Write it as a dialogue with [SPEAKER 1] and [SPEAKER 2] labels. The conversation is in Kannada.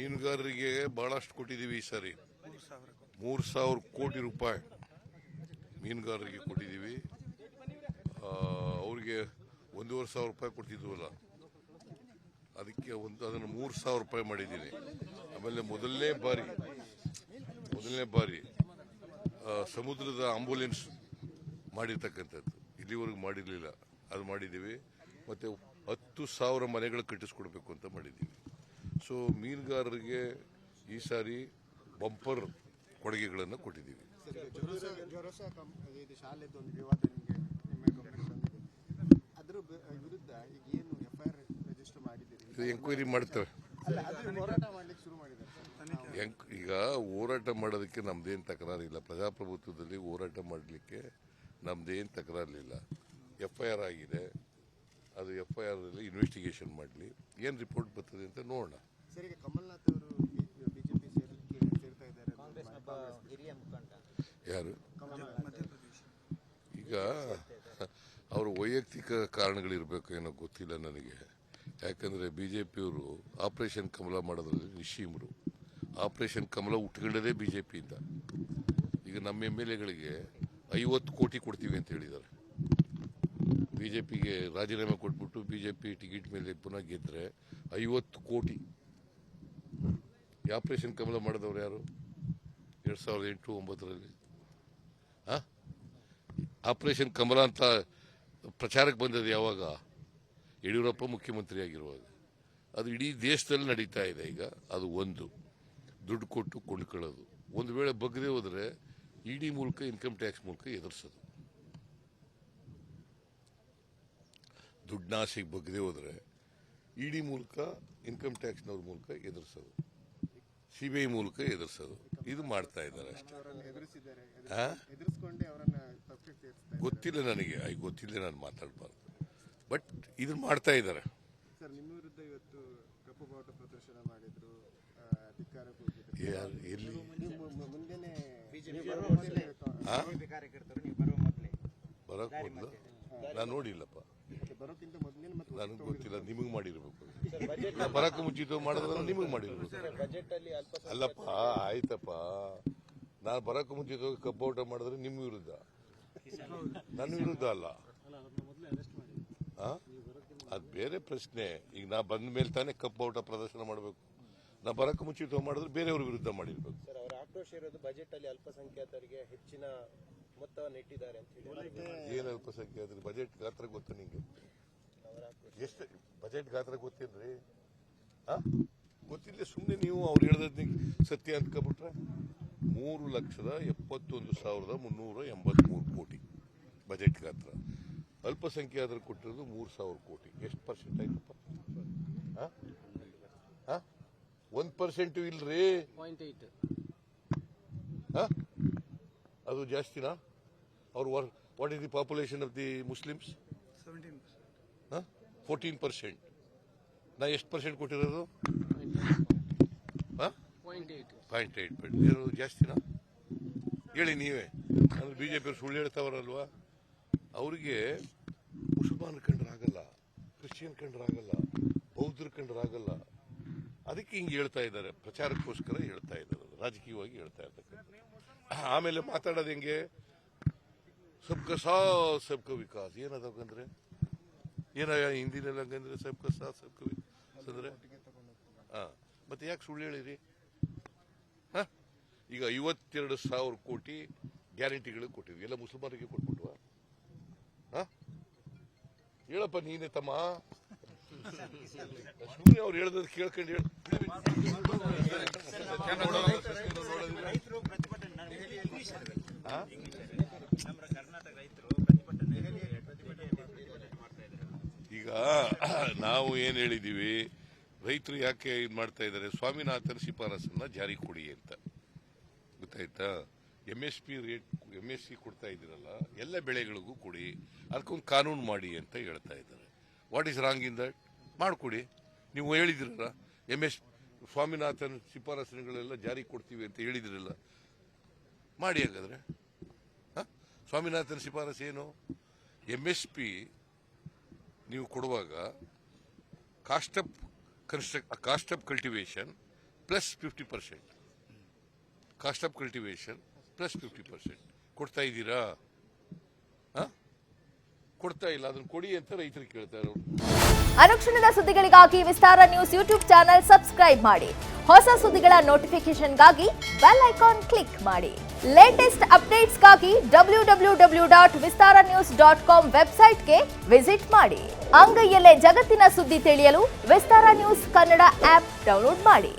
[SPEAKER 1] ಮೀನುಗಾರರಿಗೆ ಬಹಳಷ್ಟು ಕೊಟ್ಟಿದ್ದೀವಿ ಈ ಸಾರಿ 3,000 ಕೋಟಿ ರೂಪಾಯಿ ಮೀನುಗಾರರಿಗೆ ಕೊಟ್ಟಿದ್ದೀವಿ. ಅವ್ರಿಗೆ 1,500 ರೂಪಾಯಿ ಕೊಡ್ತಿದ್ವಲ್ಲ, ಅದಕ್ಕೆ ಅದನ್ನು 3,000 ರೂಪಾಯಿ ಮಾಡಿದ್ದೀನಿ. ಆಮೇಲೆ ಮೊದಲನೇ ಬಾರಿ ಸಮುದ್ರದ ಆಂಬುಲೆನ್ಸ್ ಮಾಡಿರ್ತಕ್ಕಂಥದ್ದು ಇಲ್ಲಿವರೆಗೂ ಮಾಡಿರಲಿಲ್ಲ, ಅದು ಮಾಡಿದ್ದೀವಿ. ಮತ್ತು 10,000 ಮನೆಗಳು ಕಟ್ಟಿಸ್ಕೊಡ್ಬೇಕು ಅಂತ ಮಾಡಿದ್ದೀವಿ. ಸೊ ಮೀನುಗಾರರಿಗೆ ಈ ಸಾರಿ ಬಂಪರ್ ಕೊಡುಗೆಗಳನ್ನು ಕೊಟ್ಟಿದ್ದೀವಿ. ಎಂಕ್ವೈರಿ ಮಾಡ್ತೇವೆ. ಈಗ ಹೋರಾಟ ಮಾಡೋದಕ್ಕೆ ನಮ್ದೇನು ತಕರಾರಿಲ್ಲ. ಪ್ರಜಾಪ್ರಭುತ್ವದಲ್ಲಿ ಹೋರಾಟ ಮಾಡಲಿಕ್ಕೆ ನಮ್ದೇನು ತಕರಾರಿಲ್ಲ. FIR ಆಗಿದೆ, ಅದು FIR ಅಲ್ಲಿ ಇನ್ವೆಸ್ಟಿಗೇಷನ್ ಮಾಡಲಿ, ಏನು ರಿಪೋರ್ಟ್ ಬರ್ತದೆ ಅಂತ ನೋಡೋಣ.
[SPEAKER 2] ಕಮಲ್ನಾಥ್ ಅವರು ಬಿಜೆಪಿ ಸೇರ್ತಾ ಇದ್ದಾರೆ,
[SPEAKER 1] ಯಾರು? ಈಗ ಅವರು ವೈಯಕ್ತಿಕ ಕಾರಣಗಳಿರಬೇಕು ಏನೋ ಗೊತ್ತಿಲ್ಲ ನನಗೆ. ಯಾಕಂದರೆ BJPಯವರು ಆಪರೇಷನ್ ಕಮಲ ಮಾಡೋದ್ರಲ್ಲಿ ನಿಶ್ಚೀಮರು. ಆಪರೇಷನ್ ಕಮಲ ಉಟ್ಕೊಂಡದೇ BJPಯಿಂದ. ಈಗ ನಮ್ಮ MLAಗಳಿಗೆ 50 ಕೋಟಿ ಕೊಡ್ತೀವಿ ಅಂತ ಹೇಳಿದ್ದಾರೆ. BJPಗೆ ರಾಜೀನಾಮೆ ಕೊಟ್ಬಿಟ್ಟು BJP ಟಿಕೆಟ್ ಮೇಲೆ ಪುನಃ ಗೆದ್ದರೆ 50 ಕೋಟಿ. ಆಪರೇಷನ್ ಕಮಲ ಮಾಡಿದವರು ಯಾರು? 2008-09ರಲ್ಲಿ ಆಪರೇಷನ್ ಕಮಲ ಅಂತ ಪ್ರಚಾರಕ್ಕೆ ಬಂದದ್ದು ಯಾವಾಗ? ಯಡಿಯೂರಪ್ಪ ಮುಖ್ಯಮಂತ್ರಿ ಆಗಿರುವಾಗ. ಅದು ಇಡೀ ದೇಶದಲ್ಲಿ ನಡೀತಾ ಇದೆ. ಈಗ ಅದು ಒಂದು ದುಡ್ಡು ಕೊಟ್ಟು ಕೊಂಡ್ಕೊಳ್ಳೋದು. ಒಂದು ವೇಳೆ ಬಗ್ಗದೆ ಹೋದರೆ ED ಮೂಲಕ, ಇನ್ಕಮ್ ಟ್ಯಾಕ್ಸ್ ಮೂಲಕ ಎದುರಿಸೋದು. ದುಡ್ಡಾಸೆಗೆ ಬಗ್ಗದೆ ಹೋದರೆ ED ಮೂಲಕ, ಇನ್ಕಮ್ ಟ್ಯಾಕ್ಸ್ನವ್ರ ಮೂಲಕ ಎದುರಿಸೋದು, CBI ಮೂಲಕ ಎದುರಿಸೋದು. ಇದು ಮಾಡ್ತಾ ಇದ್ದಾರೆ ಅಷ್ಟೇ. ಗೊತ್ತಿಲ್ಲ ನನಗೆ, ಗೊತ್ತಿಲ್ಲ, ನಾನು ಮಾತಾಡಬಾರ್ದು. ಬಟ್ ಇದನ್ನ ಮಾಡ್ತಾ ಇದ್ದಾರೆ.
[SPEAKER 2] ಸರ್, ನಿಮ್ಮ ವಿರುದ್ಧ ಇವತ್ತು ಕಪ್ಪು ಬಾವುಟ ಪ್ರದರ್ಶನ ಮಾಡಿದ್ರು,
[SPEAKER 1] ಎಲ್ಲಿ? ಬರೋಕ್ ಮೊದಲು ನಾನು ನೋಡಿಲ್ಲಪ್ಪ, ನನಗೆ ಗೊತ್ತಿಲ್ಲ. ನಿಮಗೆ ಮಾಡಿರ್ಬೇಕು. ಬರಕ್ಕೆ ಮುಂಚಿತ ಮಾಡಿದ್ರೆ ನಿಮಗೆ ಮಾಡಿರ್ಬೇಕು. ಅಲ್ಲಪ್ಪ, ಆಯ್ತಪ್ಪ, ನಾನು ಬರಕ್ಕೆ ಮುಂಚಿತ ಕಬ್ಬೌಟ ಮಾಡಿದ್ರೆ ನಿಮ್ಮ ವಿರುದ್ಧ, ನನ್ನ ವಿರುದ್ಧ ಅಲ್ಲ. ಅದು ಬೇರೆ ಪ್ರಶ್ನೆ. ಈಗ ನಾ ಬಂದ ಮೇಲೆ ತಾನೇ ಕಬ್ಬೌಟ ಪ್ರದರ್ಶನ ಮಾಡಬೇಕು. ನಾ ಬರಕ್ಕೆ ಮುಂಚಿತ ಮಾಡಿದ್ರೆ ಬೇರೆಯವ್ರ ವಿರುದ್ಧ ಮಾಡಿರ್ಬೇಕು.
[SPEAKER 3] ಸರ್, ಅವರ ಆಕ್ರೋಶ ಇರೋದು ಬಜೆಟ್ ಅಲ್ಲಿ ಅಲ್ಪಸಂಖ್ಯಾತರಿಗೆ ಹೆಚ್ಚಿನ ಮೊತ್ತವನ್ನು ಇಟ್ಟಿದ್ದಾರೆ ಅಂತ ಹೇಳಿ.
[SPEAKER 1] ಏನು ಅಲ್ಪಸಂಖ್ಯಾತರಿಗೆ? ಬಜೆಟ್ ಗಾತ್ರ ಗೊತ್ತಾ ನಿಂಗೆ? ಎಷ್ಟು ಬಜೆಟ್ ಗಾತ್ರ ಗೊತ್ತೇನ್ರಿ? ಗೊತ್ತಿಲ್ಲ. ಸುಮ್ಮನೆ ನೀವು ಅವ್ರು ಹೇಳಿದ್ರೆ ಸತ್ಯ ಅಂದ್ಕೊಬಿಟ್ರೆ 3,71,383 ಕೋಟಿ ಬಜೆಟ್ ಗಾತ್ರ. ಅಲ್ಪಸಂಖ್ಯಾತರು ಕೊಟ್ಟಿರೋದು 3,000 ಕೋಟಿ. ಎಷ್ಟು ಪರ್ಸೆಂಟ್ ಆಯ್ತಪ್ಪ? 1% ಇಲ್ರಿ. ಅದು ಜಾಸ್ತಿನಾ? ಅವ್ರು what is the population of the Muslims? 14%. ನಾ ಎಷ್ಟು ಪರ್ಸೆಂಟ್ ಕೊಟ್ಟಿರೋದು? 0.8. ಜಾಸ್ತಿನಾ? ಹೇಳಿ ನೀವೇ. ಅಂದ್ರೆ BJPಯವ್ರು ಸುಳ್ಳು ಹೇಳ್ತಾವ್ರಲ್ವಾ? ಅವರಿಗೆ ಮುಸಲ್ಮಾನ್ ಕಂಡ್ರಾಗಲ್ಲ, ಕ್ರಿಶ್ಚಿಯನ್ ಕಂಡ್ರಾಗಲ್ಲ, ಬೌದ್ಧರು ಕಂಡ್ರಾಗಲ್ಲ. ಅದಕ್ಕೆ ಹಿಂಗೆ ಹೇಳ್ತಾ ಇದ್ದಾರೆ, ಪ್ರಚಾರಕ್ಕೋಸ್ಕರ ಹೇಳ್ತಾ ಇದ್ದಾರೆ, ರಾಜಕೀಯವಾಗಿ ಹೇಳ್ತಾ ಇರ್ತಕ್ಕಂಥ. ಆಮೇಲೆ ಮಾತಾಡೋದು ಹೆಂಗೆ? ಸಬ್ಕಾ ಸಾಥ್ ಸಬ್ಕಾ ವಿಕಾಸ್. ಏನದಂದ್ರೆ ಏನ ಹಿಂದಿನಲ್ಲಿ ಹಂಗಂದ್ರೆ ಸಬ್ಕಾ ಸಾಥ್ ಸಬ್ಕಾ ವಿಕಾಸ್ ಅಂದ್ರೆ ಮತ್ತೆ ಯಾಕೆ ಸುಳ್ಳು ಹೇಳಿರಿ? ಈಗ 52,000 ಕೋಟಿ ಗ್ಯಾರಂಟಿಗಳು ಕೊಟ್ಟಿದ್ವಿ. ಎಲ್ಲ ಮುಸಲ್ಮಾನರಿಗೆ ಕೊಟ್ಬಿಟ್ವಾ? ಹೇಳಪ್ಪ ನೀನೇ ತಮ್ಮ. ಸುಮ್ಮನೆ ಅವ್ರು ಹೇಳ್ದ ಕೇಳ್ಕೊಂಡು ಹೇಳ. ಈಗ ನಾವು ಏನ್ ಹೇಳಿದೀವಿ, ರೈತರು ಯಾಕೆ ಇದು ಮಾಡ್ತಾ ಇದ್ದಾರೆ? ಸ್ವಾಮಿನಾಥನ್ ಶಿಫಾರಸನ್ನ ಜಾರಿ ಕೊಡಿ ಅಂತ. ಗೊತ್ತಾಯ್ತಾ? MSC ಕೊಡ್ತಾ ಇದ್ದೀರಲ್ಲ, ಎಲ್ಲ ಬೆಳೆಗಳಿಗೂ ಕೊಡಿ, ಅದಕ್ಕೊಂದು ಕಾನೂನು ಮಾಡಿ ಅಂತ ಹೇಳ್ತಾ ಇದ್ದಾರೆ. What is wrong in that? ಮಾಡಿಕೊಡಿ. ನೀವು ಹೇಳಿದಿರಲ್ಲ ಸ್ವಾಮಿನಾಥನ್ ಶಿಫಾರಸುಗಳೆಲ್ಲ ಜಾರಿ ಕೊಡ್ತೀವಿ ಅಂತ ಹೇಳಿದಿರಲ್ಲ, ಮಾಡಿ. ಹಾಗಾದ್ರೆ ಸ್ವಾಮಿನಾಥನ್ ಶಿಫಾರಸು ಏನು? MSP ನೀವು ಕೊಡುವಾಗ cost of cultivation plus 50%, cost of cultivation plus 50% ಕೊಡ್ತಾ ಇದ್ದೀರಾ? ಕೊಡ್ತಾ ಇಲ್ಲ, ಅದನ್ನು ಕೊಡಿ ಅಂತ ರೈತರಿಗೆ ಕೇಳ್ತಾರೆ.
[SPEAKER 4] ಅನುಕ್ಷಣದ ಸುದ್ದಿಗಳಿಗಾಗಿ ವಿಸ್ತಾರ ನ್ಯೂಸ್ ಯೂಟ್ಯೂಬ್ ಚಾನೆಲ್ ಸಬ್ಸ್ಕ್ರೈಬ್ ಮಾಡಿ. ಹೊಸ ಸುದ್ದಿಗಳ ನೋಟಿಫಿಕೇಶನ್ಗಾಗಿ ಬೆಲ್ ಐಕಾನ್ ಕ್ಲಿಕ್ ಮಾಡಿ. ಲೇಟೆಸ್ಟ್ ಅಪ್ಡೇಟ್ಸ್ಗಾಗಿ www.vistaranews.com ವೆಬ್ಸೈಟ್ಗೆ ವಿಸಿಟ್ ಮಾಡಿ. ಅಂಗೈಯಲ್ಲೇ ಜಗತ್ತಿನ ಸುದ್ದಿ ತಿಳಿಯಲು ವಿಸ್ತಾರ ನ್ಯೂಸ್ ಕನ್ನಡ ಆಪ್ ಡೌನ್ಲೋಡ್ ಮಾಡಿ.